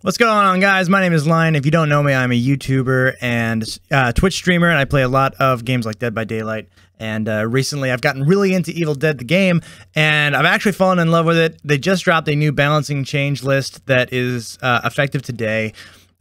What's going on, guys? My name is Lion. If you don't know me, I'm a YouTuber and Twitch streamer, and I play a lot of games like Dead by Daylight. And recently, I've gotten really into Evil Dead, the game, and I've actually fallen in love with it. They just dropped a new balancing change list that is effective today.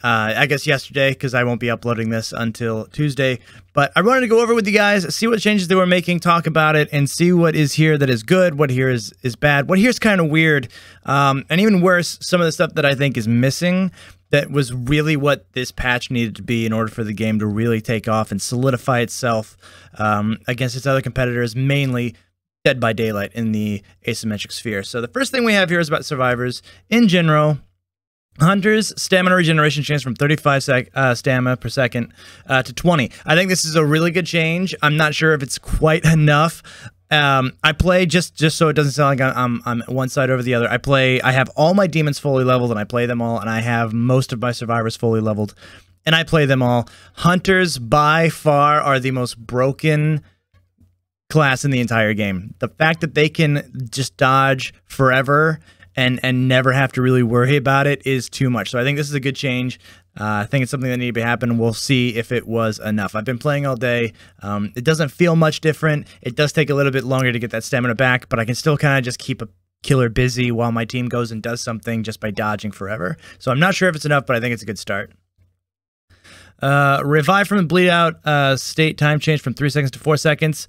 I guess yesterday, because I won't be uploading this until Tuesday. But I wanted to go over with you guys, see what changes they were making, talk about it, and see what is here that is good, what here is bad, what here's kind of weird, and even worse, some of the stuff that I think is missing that was really what this patch needed to be in order for the game to really take off and solidify itself against its other competitors, mainly Dead by Daylight in the asymmetric sphere. So the first thing we have here is about survivors. In general, Hunter's stamina regeneration changed from 35 stamina per second to 20. I think this is a really good change. I'm not sure if it's quite enough. I play, just so it doesn't sound like I'm one side over the other, I have all my demons fully leveled, and I play them all, and I have most of my survivors fully leveled, and I play them all. Hunters, by far, are the most broken class in the entire game. The fact that they can just dodge forever and never have to really worry about it is too much. So I think this is a good change. I think it's something that needed to happen. We'll see if it was enough. I've been playing all day. It doesn't feel much different. It does take a little bit longer to get that stamina back, but I can still kind of just keep a killer busy while my team goes and does something just by dodging forever. So I'm not sure if it's enough, but I think it's a good start. Revive from a bleed out state time change from 3 seconds to 4 seconds.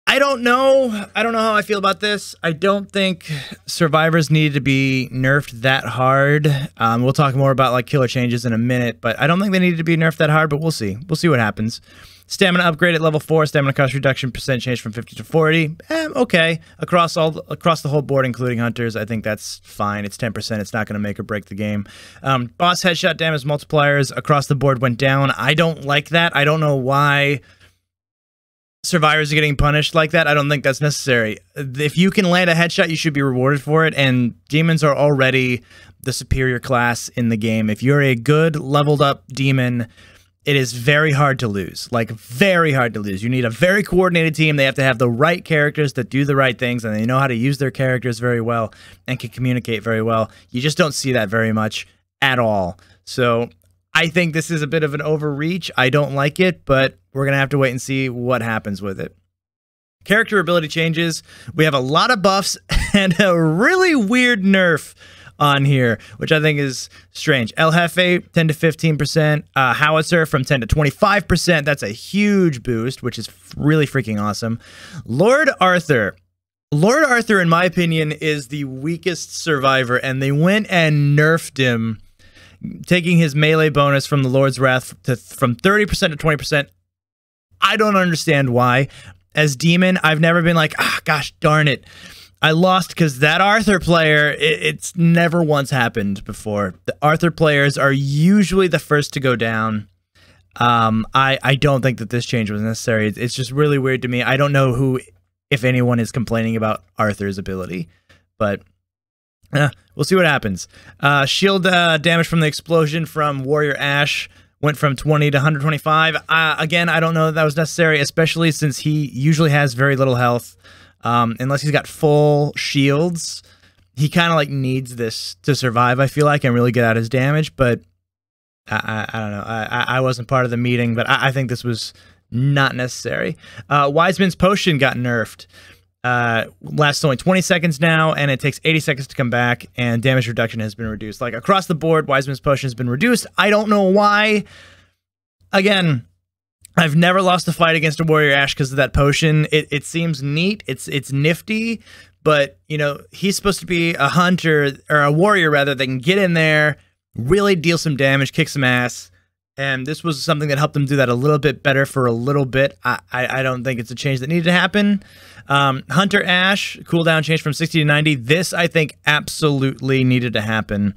I don't know how I feel about this. I don't think survivors need to be nerfed that hard. We'll talk more about like killer changes in a minute, but I don't think they need to be nerfed that hard, but we'll see. We'll see what happens. Stamina upgrade at level 4, stamina cost reduction percent change from 50 to 40. Okay. Across the whole board, including hunters, I think that's fine. It's 10%. It's not going to make or break the game. Boss headshot damage multipliers across the board went down. I don't like that. I don't know why survivors are getting punished like that. I don't think that's necessary. If you can land a headshot, you should be rewarded for it, and demons are already the superior class in the game. If you're a good leveled up demon, it is very hard to lose. Like, very hard to lose. You need a very coordinated team. They have to have the right characters that do the right things, and they know how to use their characters very well and can communicate very well. You just don't see that very much at all. So I think this is a bit of an overreach. I don't like it, but we're going to have to wait and see what happens with it. Character ability changes. We have a lot of buffs and a really weird nerf on here, which I think is strange. El Jefe, 10 to 15%. Howitzer from 10 to 25%. That's a huge boost, which is really freaking awesome. Lord Arthur. Lord Arthur, in my opinion, is the weakest survivor, and they went and nerfed him, taking his melee bonus from the Lord's Wrath from 30% to 20%. I don't understand why. As Demon, I've never been like, gosh darn it, I lost, because that Arthur player, it's never once happened before. The Arthur players are usually the first to go down. I don't think that this change was necessary. It's just really weird to me. I don't know who, if anyone, is complaining about Arthur's ability, but we'll see what happens. Shield damage from the explosion from Warrior Ash went from 20 to 125. Again, I don't know that was necessary, especially since he usually has very little health. Unless he's got full shields, he kind of like needs this to survive, I feel like, and really get out his damage. But I don't know. I wasn't part of the meeting, but I think this was not necessary. Wiseman's Potion got nerfed. Lasts only 20 seconds now, and it takes 80 seconds to come back, and damage reduction has been reduced. Like, across the board, Wiseman's Potion has been reduced. I don't know why. Again, I've never lost a fight against a Warrior Ash because of that potion. It seems neat. It's nifty, but, you know, he's supposed to be a hunter, or a warrior, rather, that can get in there, really deal some damage, kick some ass. And this was something that helped him do that a little bit better for a little bit. I don't think it's a change that needed to happen. Hunter Ash, cooldown change from 60 to 90. This, I think, absolutely needed to happen.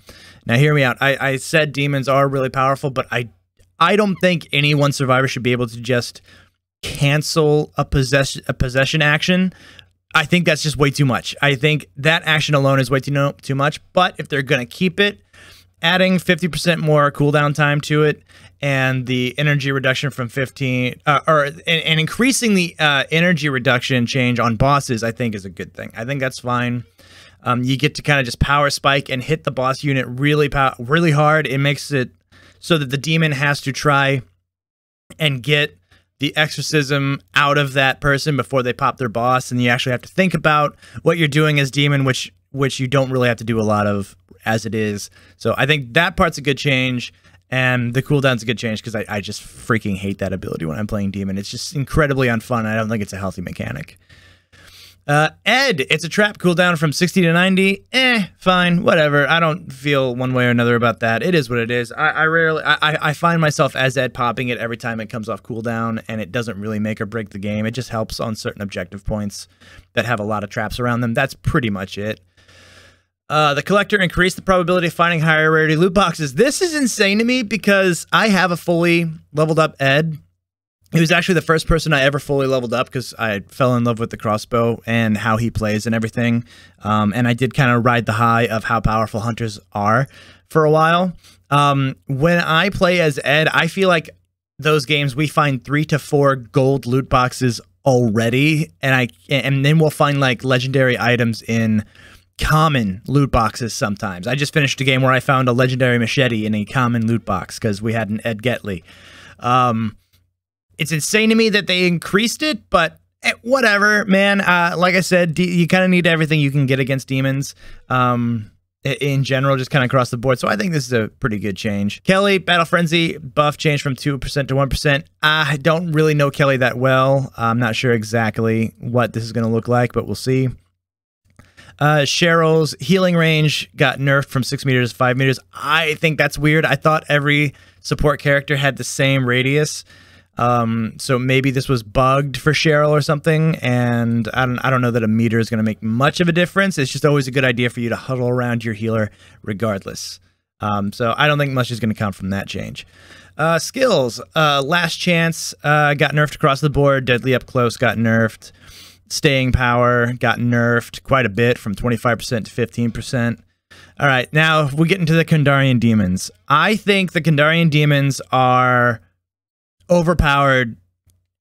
Now, hear me out. I said demons are really powerful, but I don't think any one survivor should be able to just cancel a possession action. I think that's just way too much. I think that action alone is way too much. But if they're going to keep it, adding 50% more cooldown time to it, and the energy reduction from 15, and increasing the energy reduction change on bosses, I think is a good thing. I think that's fine. You get to kind of just power spike and hit the boss unit really hard. It makes it so that the demon has to try and get the exorcism out of that person before they pop their boss, and you actually have to think about what you're doing as demon, which you don't really have to do a lot of as it is. So I think that part's a good change, and the cooldown's a good change, because I just freaking hate that ability when I'm playing demon. It's just incredibly unfun. I don't think it's a healthy mechanic. Ed, it's a trap cooldown from 60 to 90. Fine, whatever. I don't feel one way or another about that. It is what it is. I find myself as Ed popping it every time it comes off cooldown, and it doesn't really make or break the game. It just helps on certain objective points that have a lot of traps around them. That's pretty much it. The collector increased the probability of finding higher rarity loot boxes. This is insane to me, because I have a fully leveled up Ed. He was actually the first person I ever fully leveled up, because I fell in love with the crossbow and how he plays and everything. And I did kind of ride the high of how powerful hunters are for a while. When I play as Ed, I feel like those games we find 3 to 4 gold loot boxes already, and then we'll find like legendary items in common loot boxes sometimes. I just finished a game where I found a legendary machete in a common loot box because we had an Ed Getley. It's insane to me that they increased it, but whatever, man. Like I said, you kind of need everything you can get against demons in general, just kind of across the board. So I think this is a pretty good change. Kelly, Battle Frenzy buff changed from 2% to 1%. I don't really know Kelly that well. I'm not sure exactly what this is going to look like, but we'll see. Cheryl's healing range got nerfed from 6 meters to 5 meters. I think that's weird. I thought every support character had the same radius. So maybe this was bugged for Cheryl or something, and I don't know that a meter is going to make much of a difference. It's just always a good idea for you to huddle around your healer regardless. So I don't think much is going to come from that change. Skills, Last Chance got nerfed across the board. Deadly Up Close got nerfed. Staying Power got nerfed quite a bit, from 25% to 15%. All right, now if we get into the Kandarian Demons. I think the Kandarian Demons are overpowered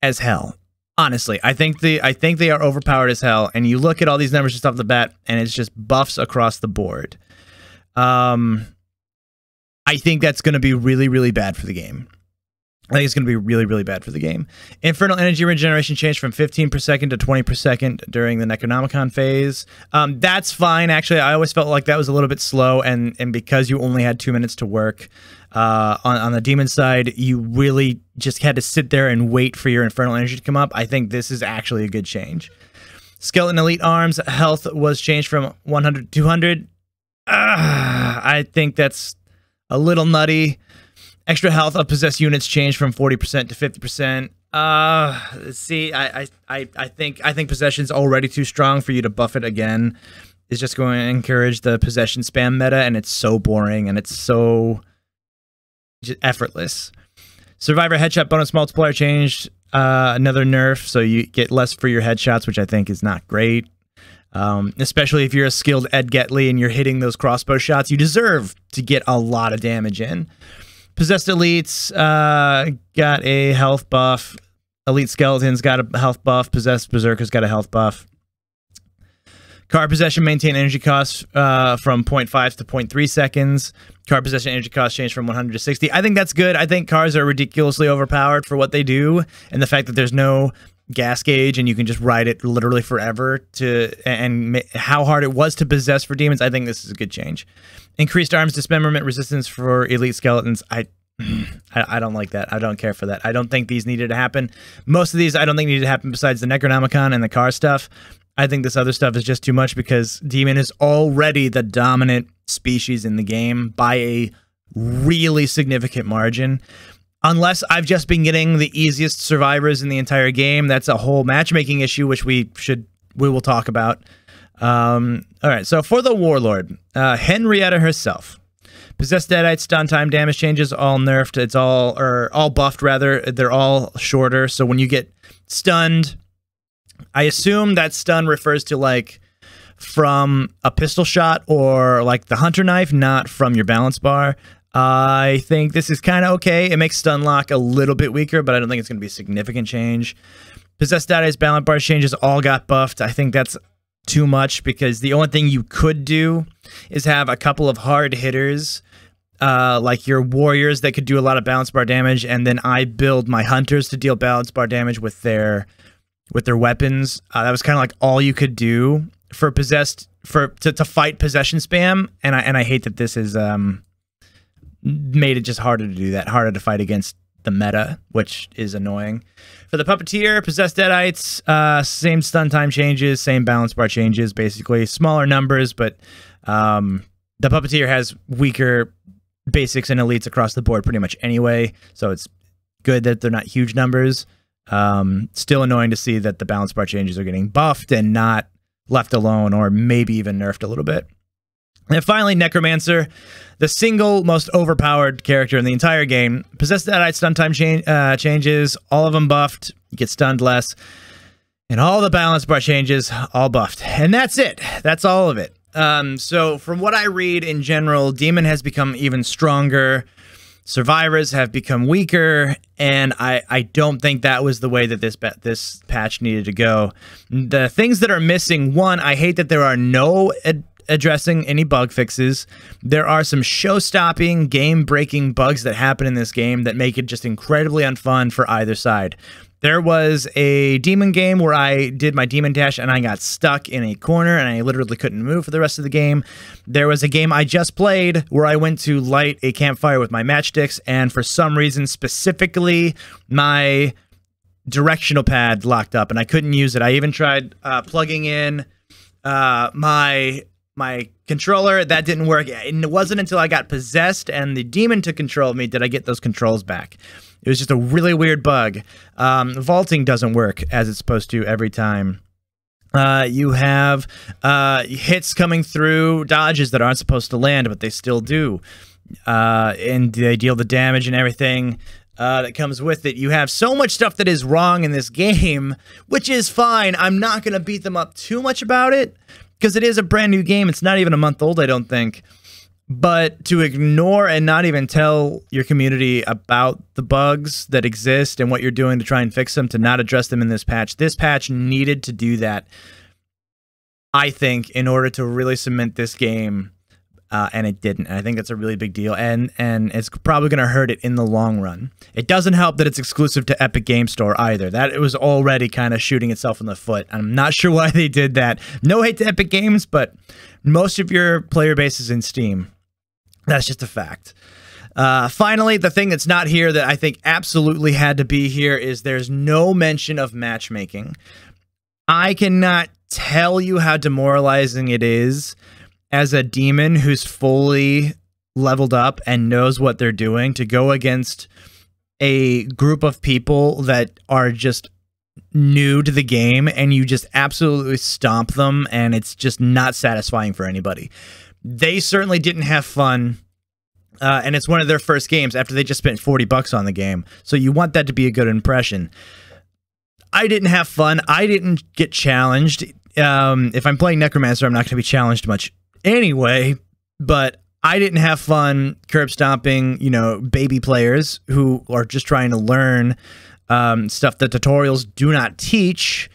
as hell. Honestly, I think they are overpowered as hell. And you look at all these numbers just off the bat, and it's just buffs across the board. I think that's going to be really, really bad for the game. I think it's going to be really, really bad for the game. Infernal Energy Regeneration changed from 15 per second to 20 per second during the Necronomicon phase. That's fine, actually. I always felt like that was a little bit slow, and because you only had 2 minutes to work on the demon side, you really just had to sit there and wait for your Infernal Energy to come up. I think this is actually a good change. Skeleton Elite Arms health was changed from 100 to 200. I think that's a little nutty. Extra health of possessed units changed from 40% to 50%. See, I think possession's already too strong for you to buff it again. It's just going to encourage the possession spam meta, and it's so boring, and it's so just effortless. Survivor headshot bonus multiplier changed, another nerf, so you get less for your headshots, which I think is not great. Especially if you're a skilled Ed Getley and you're hitting those crossbow shots, you deserve to get a lot of damage in. Possessed Elites got a health buff. Elite Skeletons got a health buff. Possessed Berserkers got a health buff. Card Possession maintained energy costs from 0.5 to 0.3 seconds. Card Possession energy costs changed from 100 to 60. I think that's good. I think cards are ridiculously overpowered for what they do, and the fact that there's no gas gauge and you can just ride it literally forever and how hard it was to possess for demons. I think this is a good change. Increased arms dismemberment resistance for elite skeletons. I don't like that. I don't care for that. I don't think these needed to happen. Most of these I don't think needed to happen besides the Necronomicon and the car stuff. I think this other stuff is just too much because demon is already the dominant species in the game by a really significant margin. Unless I've just been getting the easiest survivors in the entire game. That's a whole matchmaking issue, which we will talk about. All right, so for the Warlord, Henrietta herself. Possessed Deadites, stun time, damage changes, all nerfed. It's all buffed, rather. They're all shorter, so when you get stunned, I assume that stun refers to, like, from a pistol shot or, like, the hunter knife, not from your balance bar. I think this is kind of okay. It makes stun lock a little bit weaker, but I don't think it's going to be a significant change. Possessed Deadites, balance bar changes all got buffed. I think that's too much, because the only thing you could do is have a couple of hard hitters, like your warriors that could do a lot of balance bar damage, and then I build my hunters to deal balance bar damage with their weapons. That was kind of like all you could do for to fight possession spam, and I hate that this is made it just harder to do that, harder to fight against the meta, which is annoying. For the Puppeteer, Possessed Deadites, same stun time changes, same balance bar changes, basically. Smaller numbers, but the Puppeteer has weaker basics and elites across the board pretty much anyway, so it's good that they're not huge numbers. Still annoying to see that the balance bar changes are getting buffed and not left alone, or maybe even nerfed a little bit. And finally, Necromancer, the single most overpowered character in the entire game. Possessed Deadite stun time changes, all of them buffed, you get stunned less, and all the balance bar changes, all buffed. And that's it. That's all of it. So from what I read in general, Demon has become even stronger, Survivors have become weaker, and I don't think that was the way that this patch needed to go. The things that are missing, one, I hate that there are no addressing any bug fixes. There are some show-stopping, game-breaking bugs that happen in this game that make it just incredibly unfun for either side. There was a demon game where I did my demon dash and I got stuck in a corner and I literally couldn't move for the rest of the game. There was a game I just played where I went to light a campfire with my matchsticks, and for some reason, specifically, my directional pad locked up and I couldn't use it. I even tried plugging in my controller. That didn't work. And it wasn't until I got possessed and the demon took control of me did I get those controls back. It was just a really weird bug. Vaulting doesn't work as it's supposed to every time. You have hits coming through dodges that aren't supposed to land, but they still do. And they deal the damage and everything that comes with it. You have so much stuff that is wrong in this game, which is fine. I'm not going to beat them up too much about it, because it is a brand new game. It's not even a month old, I don't think. But to ignore and not even tell your community about the bugs that exist and what you're doing to try and fix them, to not address them in this patch needed to do that, I think, in order to really cement this game, and it didn't. And I think that's a really big deal, and it's probably going to hurt it in the long run. It doesn't help that it's exclusive to Epic Game Store either. That it was already kind of shooting itself in the foot. I'm not sure why they did that. No hate to Epic Games, but most of your player base is in Steam. That's just a fact. Finally, the thing that's not here that I think absolutely had to be here is there's no mention of matchmaking. I cannot tell you how demoralizing it is as a demon who's fully leveled up and knows what they're doing to go against a group of people that are just new to the game and you just absolutely stomp them, and it's just not satisfying for anybody. They certainly didn't have fun, and it's one of their first games after they just spent $40 on the game, so you want that to be a good impression. I didn't have fun. I didn't get challenged. If I'm playing Necromancer, I'm not going to be challenged much anyway, but I didn't have fun curb stomping, you know, baby players who are just trying to learn stuff that tutorials do not teach.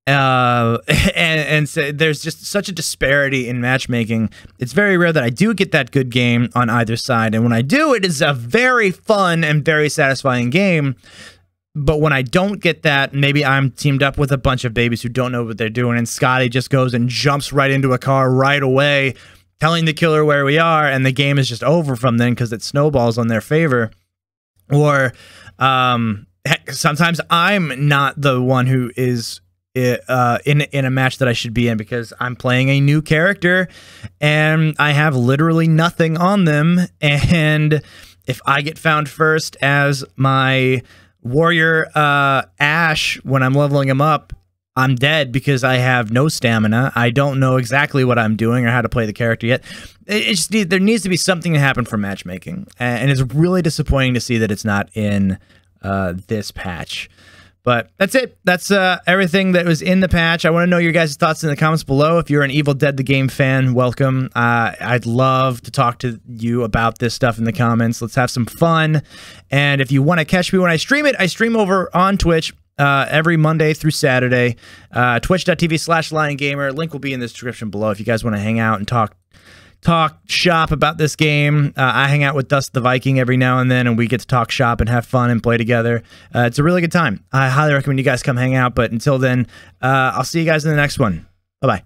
And so there's just such a disparity in matchmaking. It's very rare that I do get that good game on either side, and when I do, it is a very fun and very satisfying game. But when I don't get that, maybe I'm teamed up with a bunch of babies who don't know what they're doing, and Scotty just goes and jumps right into a car right away, telling the killer where we are, and the game is just over from then because it snowballs on their favor. Or heck, sometimes I'm not the one who is in a match that I should be in because I'm playing a new character and I have literally nothing on them, and if I get found first as my warrior Ash when I'm leveling him up, I'm dead because I have no stamina. I don't know exactly what I'm doing or how to play the character yet. There needs to be something to happen for matchmaking, and it's really disappointing to see that it's not in this patch. But that's it. That's everything that was in the patch. I want to know your guys' thoughts in the comments below. If you're an Evil Dead the Game fan, welcome. I'd love to talk to you about this stuff in the comments. Let's have some fun. And if you want to catch me when I stream it, I stream over on Twitch every Monday through Saturday. Twitch.tv/LionGamer. Link will be in the description below if you guys want to hang out and talk shop about this game. I hang out with Dust the Viking every now and then, and we get to talk shop and have fun and play together. It's a really good time. I highly recommend you guys come hang out. But until then, I'll see you guys in the next one. Bye-bye.